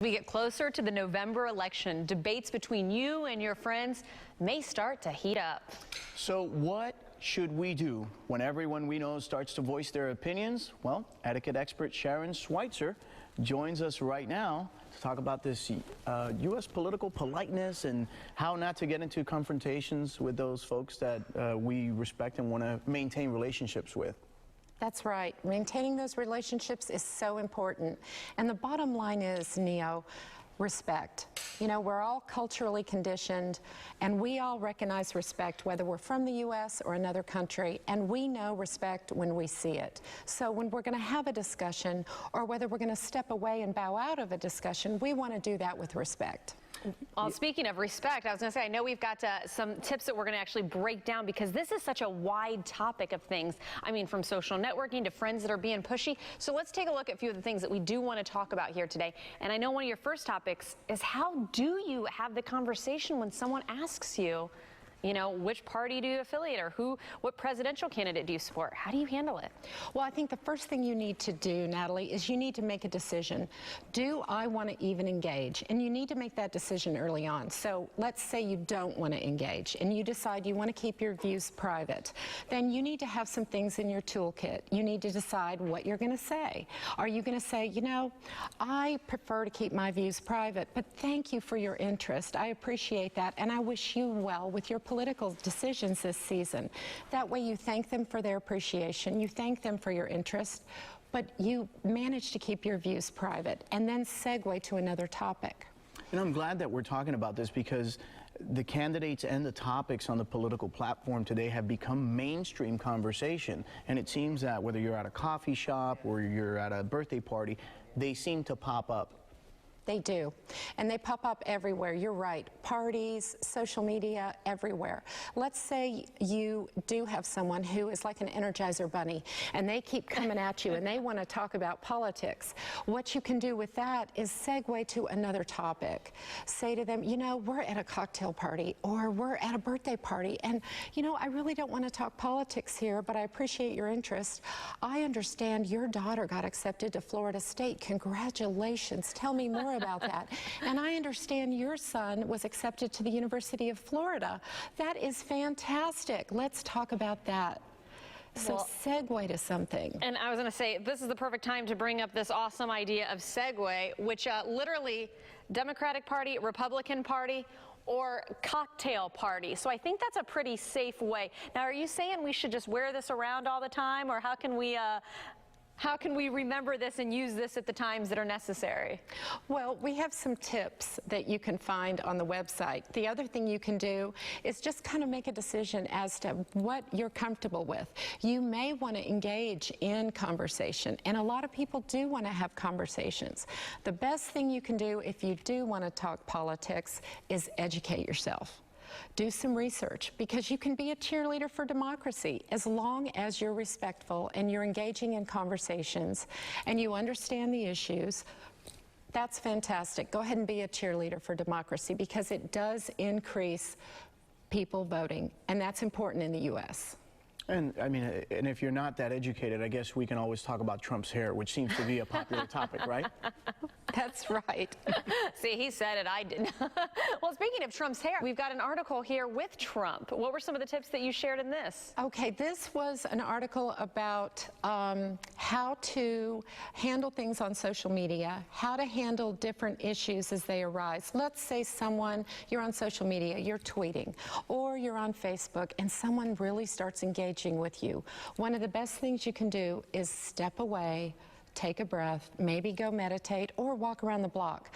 We get closer to the November election. Debates between you and your friends may start to heat up. So what should we do when everyone we know starts to voice their opinions? Well, etiquette expert Sharon Schweitzer joins us right now to talk about this U.S. political politeness and how not to get into confrontations with those folks that we respect and want to maintain relationships with. That's right. Maintaining those relationships is so important. And the bottom line is, Neo, respect. You know, we're all culturally conditioned, and we all recognize respect, whether we're from the U.S. or another country, and we know respect when we see it. So when we're going to have a discussion, or whether we're going to step away and bow out of a discussion, we want to do that with respect. Well, speaking of respect, I was going to say, I know we've got some tips that we're going to actually break down because this is such a wide topic of things. I mean, from social networking to friends that are being pushy. So let's take a look at a few of the things that we do want to talk about here today. And I know one of your first topics is how do you have the conversation when someone asks you, you know, which party do you affiliate or what presidential candidate do you support? How do you handle it? Well, I think the first thing you need to do, Natalie, is you need to make a decision. Do I want to even engage? And you need to make that decision early on. So let's say you don't want to engage and you decide you want to keep your views private. Then you need to have some things in your toolkit. You need to decide what you're going to say. Are you going to say, you know, I prefer to keep my views private, but thank you for your interest. I appreciate that, and I wish you well with your political decisions this season. That way you thank them for their appreciation, you thank them for your interest, but you manage to keep your views private and then segue to another topic. And I'm glad that we're talking about this because the candidates and the topics on the political platform today have become mainstream conversation. And it seems that whether you're at a coffee shop or you're at a birthday party, they seem to pop up. They do. And they pop up everywhere. You're right. Parties, social media, everywhere. Let's say you do have someone who is like an Energizer bunny and they keep coming at you and they want to talk about politics. What you can do with that is segue to another topic. Say to them, you know, we're at a cocktail party or we're at a birthday party and, you know, I really don't want to talk politics here, but I appreciate your interest. I understand your daughter got accepted to Florida State. Congratulations. Tell me more about that. And I understand your son was accepted to the University of Florida. That is fantastic. Let's talk about that. So well, segue to something. And I was going to say, this is the perfect time to bring up this awesome idea of segue, which literally Democratic Party, Republican Party, or cocktail party. So I think that's a pretty safe way. Now, are you saying we should just wear this around all the time, or how can we remember this and use this at the times that are necessary? Well, we have some tips that you can find on the website. The other thing you can do is just kind of make a decision as to what you're comfortable with. You may want to engage in conversation, and a lot of people do want to have conversations. The best thing you can do if you do want to talk politics is educate yourself. Do some research, because you can be a cheerleader for democracy as long as you're respectful and you're engaging in conversations and you understand the issues. That's fantastic. Go ahead and be a cheerleader for democracy because it does increase people voting, and that's important in the U.S. And I mean, and if you're not that educated, I guess we can always talk about Trump's hair, which seems to be a popular topic, right? That's right. See, he said it, I didn't. Well, speaking of Trump's hair, we've got an article here with Trump. What were some of the tips that you shared in this? Okay, this was an article about how to handle things on social media, how to handle different issues as they arise. Let's say you're on social media, you're tweeting, or you're on Facebook, and someone really starts engaging with you. One of the best things you can do is step away, take a breath, maybe go meditate or walk around the block.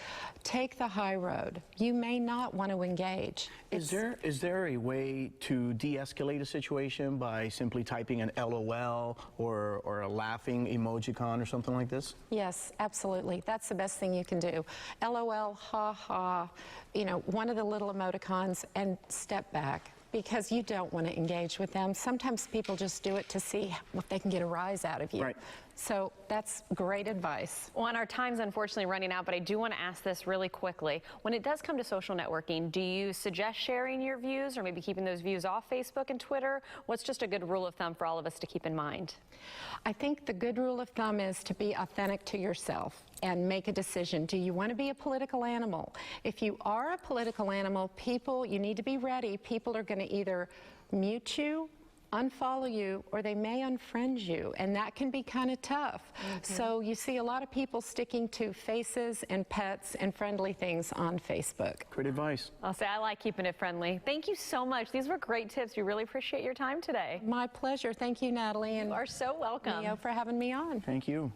Take the high road. You may not want to engage. Is there a way to de-escalate a situation by simply typing an LOL or a laughing emojicon or something like this? Yes, absolutely. That's the best thing you can do. LOL, ha ha, you know, one of the little emoticons, and step back, because you don't want to engage with them. Sometimes people just do it to see if they can get a rise out of you. Right. So that's great advice. Well, and our time's unfortunately running out, but I do want to ask this really quickly. When it does come to social networking, do you suggest sharing your views or maybe keeping those views off Facebook and Twitter? What's just a good rule of thumb for all of us to keep in mind? I think the good rule of thumb is to be authentic to yourself and make a decision. Do you want to be a political animal? If you are a political animal, you need to be ready. People are going to either mute you, unfollow you, or they may unfriend you, and that can be kind of tough. So you see a lot of people sticking to faces and pets and friendly things on Facebook. Great advice. I'll say I like keeping it friendly. Thank you so much. These were great tips. We really appreciate your time today. My pleasure. Thank you, Natalie, and You are so welcome. Leo, for having me on. Thank you.